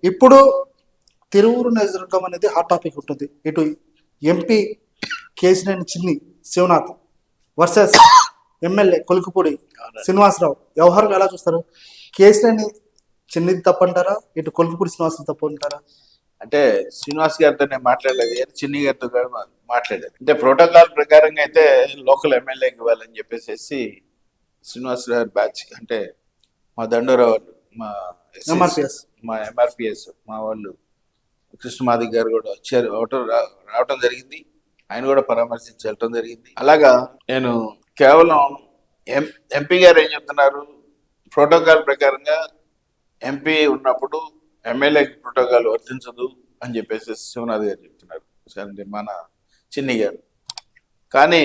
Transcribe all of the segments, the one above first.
ఇప్పుడు తిరువూరు నియోజకవర్గం అనేది హాట్ టాపిక్ ఉంటుంది. ఇటు ఎంపీ కేసినేని చిన్ని శివనాథ్ వర్సెస్ ఎమ్మెల్యే కొలుకుపూడి శ్రీనివాసరావు. వ్యవహారం ఎలా చూస్తారు? కేసినేని చిన్నిది తప్పంటారా, ఇటు కొలుకుపూడి శ్రీనివాసరావు తప్పు అంటారా? అంటే శ్రీనివాస్ గారితో నేను మాట్లాడలేదు కానీ చిన్ని గారితో కూడా మాట్లాడలేదు. అంటే ప్రోటోకాల్ ప్రకారంగా అయితే లోకల్ ఎమ్మెల్యేకి ఇవ్వాలని చెప్పేసి శ్రీనివాస్ గారి బ్యాచ్ అంటే మా దండోరా వాళ్ళు, మా ఎంఆర్పిఎస్ మా ఎంఆర్పిఎస్ మా వాళ్ళు కృష్ణమాది గారు కూడా వచ్చారు, రావటం జరిగింది. ఆయన కూడా పరామర్శించి వెళ్ళటం జరిగింది. అలాగా నేను కేవలం ఎంపీ గారు ఏం చెప్తున్నారు, ప్రోటోకాల్ ప్రకారంగా ఎంపీ ఉన్నప్పుడు ఎమ్మెల్యేకి ప్రోటోకాల్ వర్తించదు అని చెప్పేసి శివనాథ్ గారు చెప్తున్నారు, మన చిన్ని గారు. కానీ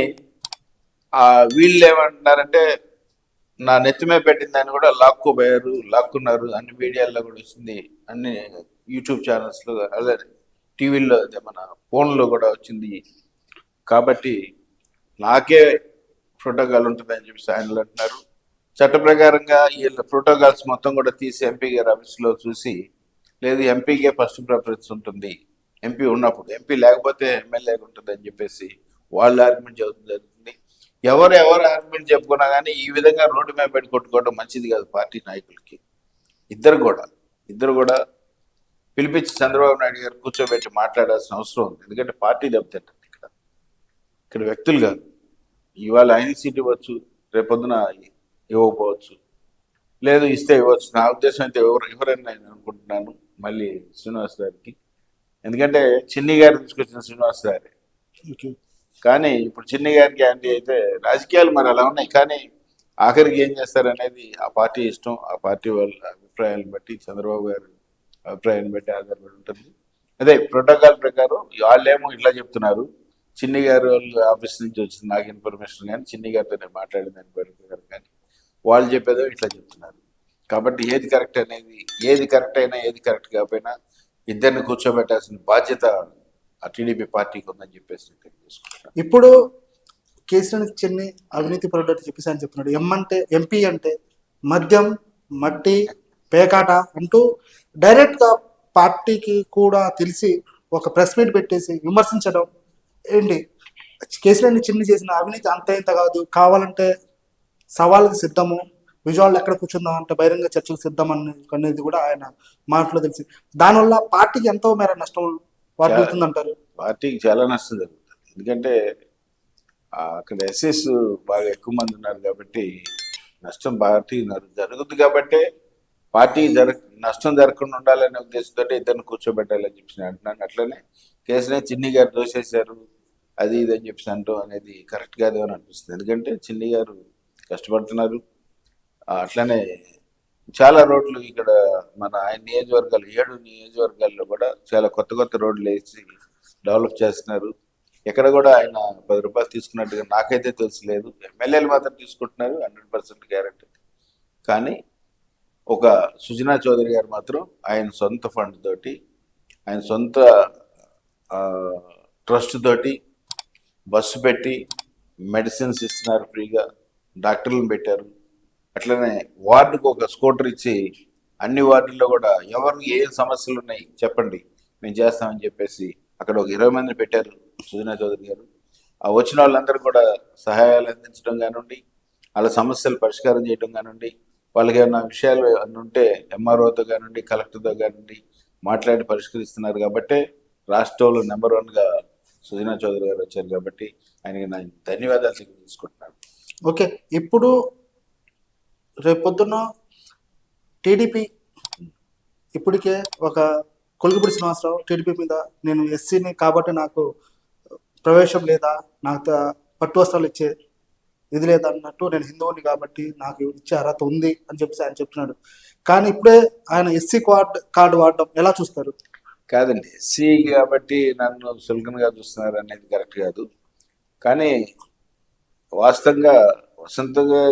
వీళ్ళు ఏమంటున్నారంటే నా నెత్తిమే పెట్టిన దాన్ని కూడా లాక్కున్నారు అన్ని మీడియాల్లో కూడా వచ్చింది, అన్ని యూట్యూబ్ ఛానల్స్లో, అదే టీవీల్లో, మన ఫోన్లో కూడా వచ్చింది. కాబట్టి నాకే ప్రోటోకాల్ ఉంటుందని చెప్పేసి ఆయనలు అంటున్నారు. చట్ట ప్రకారంగా వీళ్ళ ప్రోటోకాల్స్ మొత్తం కూడా తీసి ఎంపీ గారి ఆఫీస్లో చూసి, లేదు ఎంపీకే ఫస్ట్ ప్రిఫరెన్స్ ఉంటుంది ఎంపీ ఉన్నప్పుడు, ఎంపీ లేకపోతే ఎమ్మెల్యేకి ఉంటుంది అని చెప్పేసి వాళ్ళు ఆర్గ్యుమెంట్ చదువుతుంది జరుగుతుంది. ఎవరు ఆర్గ్యుమెంట్ చెప్పుకున్నా కానీ ఈ విధంగా రోడ్డు మీద పెట్టి కొట్టుకోవడం మంచిది కాదు పార్టీ నాయకులకి. ఇద్దరు కూడా పిలిపించి చంద్రబాబు నాయుడు గారు కూర్చోబెట్టి మాట్లాడాల్సిన అవసరం ఉంది. ఎందుకంటే పార్టీ దెబ్బతింటుంది ఇక్కడ వ్యక్తులు కాదు. ఇవాళ ఆయన సీట్ ఇవ్వచ్చు, రేపొద్దున ఇవ్వకపోవచ్చు, లేదు ఇస్తే ఇవ్వచ్చు. నా ఉద్దేశం అయితే ఎవరని నేను అనుకుంటున్నాను మళ్ళీ శ్రీనివాస్ గారికి. ఎందుకంటే చిన్ని గారు తీసుకొచ్చిన శ్రీనివాస్ గారే. కానీ ఇప్పుడు చిన్ని గారికి యాంటీ అయితే రాజకీయాలు మరి అలా ఉన్నాయి. కానీ ఆఖరికి ఏం చేస్తారనేది ఆ పార్టీ ఇష్టం, ఆ పార్టీ వాళ్ళ అభిప్రాయాలను బట్టి, చంద్రబాబు గారి అభిప్రాయాన్ని బట్టి ఆధారపడి ఉంటుంది. అదే ప్రోటోకాల్ ప్రకారం వాళ్ళేమో ఇట్లా చెప్తున్నారు, చిన్ని గారు వాళ్ళు ఆఫీస్ నుంచి వచ్చింది నాకు ఇన్ఫర్మేషన్, కానీ చిన్ని గారితో నేను మాట్లాడిన దాని ప్రకారం కానీ వాళ్ళు చెప్పేదో ఇట్లా చెప్తున్నారు. కాబట్టి ఏది కరెక్ట్ అనేది, ఏది కరెక్ట్ అయినా ఏది కరెక్ట్ కాకపోయినా ఇద్దరిని కూర్చోబెట్టాల్సిన బాధ్యత ఆ టీడీపీ పార్టీకి ఉందని చెప్పేసి తెలియజేసుకుంటున్నాను. ఇప్పుడు కేసీఆర్ చిన్ని అవినీతి పరుడు చెప్పేసి అని చెప్తున్నాడు. ఎంపీ అంటే మద్యం, మట్టి, పేకాట అంటూ డైరెక్ట్గా పార్టీకి కూడా తెలిసి ఒక ప్రెస్ మీట్ పెట్టేసి విమర్శించడం ఏంటి? కేసీఆర్ చిన్ని చేసిన అవినీతి అంత ఇంత కాదు, కావాలంటే సవాళ్ళకి సిద్ధము, విజువాళ్ళు ఎక్కడ కూర్చుందాం అంటే బహిరంగ చర్చకు సిద్ధం అనేది కూడా ఆయన మాటలో తెలిసి, దానివల్ల పార్టీకి ఎంతో మేర నష్టం వాటిల్లుతుంది అంటారు. పార్టీకి చాలా నష్టం జరుగుతుంది. ఎందుకంటే అక్కడ ఎస్ఎస్ బాగా ఎక్కువ మంది ఉన్నారు కాబట్టి నష్టం పార్టీ జరుగుతుంది. కాబట్టి పార్టీ నష్టం జరగకుండా ఉండాలనే ఉద్దేశంతో ఇద్దరిని కూర్చోబెట్టాలని చెప్పి అంటున్నాను. అట్లనే కేసునే చిన్ని గారు దోసేశారు అది ఇది అని చెప్పి అంటూ అనేది కరెక్ట్ కాదు అని అనిపిస్తుంది. ఎందుకంటే చిన్ని గారు కష్టపడుతున్నారు. అట్లనే చాలా రోడ్లు ఇక్కడ మన ఆయన నియోజకవర్గాలు 7 నియోజకవర్గాల్లో కూడా చాలా కొత్త రోడ్లు వేసి డెవలప్ చేస్తున్నారు. ఎక్కడ కూడా ఆయన 10 రూపాయలు తీసుకున్నట్టుగా నాకైతే తెలియలేదు. ఎమ్మెల్యేలు మాత్రం తీసుకుంటున్నారు 100% గ్యారెంటీ. కానీ ఒక సుజనా చౌదరి గారు మాత్రం ఆయన సొంత ఫండ్ తోటి, ఆయన సొంత ట్రస్ట్ తోటి బస్సు పెట్టి మెడిసిన్స్ ఇస్తున్నారు, ఫ్రీగా డాక్టర్లను పెట్టారు. అట్లనే వార్డుకు ఒక స్కూటర్ ఇచ్చి అన్ని వార్డుల్లో కూడా ఎవరికి ఏ సమస్యలు ఉన్నాయి చెప్పండి మేము చేస్తామని చెప్పేసి అక్కడ ఒక 20 మందిని పెట్టారు సుజనా చౌదరి గారు. ఆ వచ్చిన వాళ్ళందరూ కూడా సహాయాలు అందించడం కానివ్వండి, వాళ్ళ సమస్యలు పరిష్కారం చేయడం కానివ్వండి, వాళ్ళకి ఏమైనా విషయాలు ఉంటే ఎంఆర్ఓతో కానివ్వండి, కలెక్టర్తో కానివ్వండి మాట్లాడి పరిష్కరిస్తున్నారు. కాబట్టి రాష్ట్రంలో నెంబర్ 1గా సుజనా చౌదరి గారు వచ్చారు. కాబట్టి ఆయనకి నేను ధన్యవాదాలు తెలియజేసుకుంటున్నాను. ఓకే, ఇప్పుడు రేపొద్దున టీడీపీ ఇప్పటికే ఒక కొలుకుపూడి శ్రీనివాసరావు టీడీపీ మీద నేను ఎస్సీని కాబట్టి నాకు ప్రవేశం లేదా, నాకు పట్టు వస్త్రాలు ఇచ్చే ఇది లేదా అన్నట్టు, నేను హిందువుని కాబట్టి నాకు ఇచ్చే అర్హత ఉంది అని చెప్పేసి ఆయన చెప్తున్నాడు. కానీ ఇప్పుడే ఆయన ఎస్సీ కార్డు వాడడం ఎలా చూస్తారు? కాదండి, ఎస్సీ కాబట్టి నన్ను సులకనగా చూస్తున్నారు అనేది కరెక్ట్ కాదు. కానీ వాస్తవంగా వసంతగా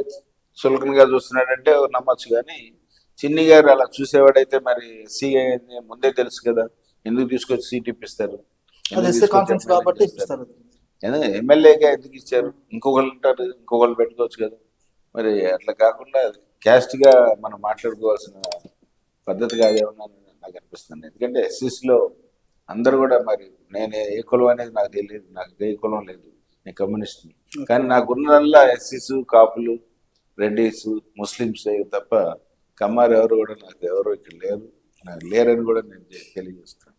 సులకనగా చూస్తున్నాడంటే నమ్మచ్చు. కానీ చిన్ని గారు అలా చూసేవాడైతే మరి ఎస్సీ ముందే తెలుసు కదా, ఎందుకు తీసుకొచ్చి సీట్ ఇప్పిస్తారు? ఎమ్మెల్యేగా ఎందుకు ఇచ్చారు? ఇంకొకళ్ళు ఉంటారు, ఇంకొకళ్ళు పెట్టుకోవచ్చు కదా. మరి అట్లా కాకుండా క్యాస్ట్గా మనం మాట్లాడుకోవాల్సిన పద్ధతి కాదేమన్నా నాకు అనిపిస్తుంది. ఎందుకంటే ఎస్సీస్లో అందరూ కూడా మరి నేను ఏ కులం అనేది నాకు తెలియదు, నాకు ఏ కులం లేదు, నేను కమ్యూనిస్ట్ని. కానీ నాకున్నదల్లా ఎస్సీస్, కాపులు, రెడ్డిస్, ముస్లిమ్స్ తప్ప కమ్మారు ఎవరు కూడా నాకు ఎవరు ఇక్కడ లేరు, నాకు లేరని కూడా నేను తెలియజేస్తాను.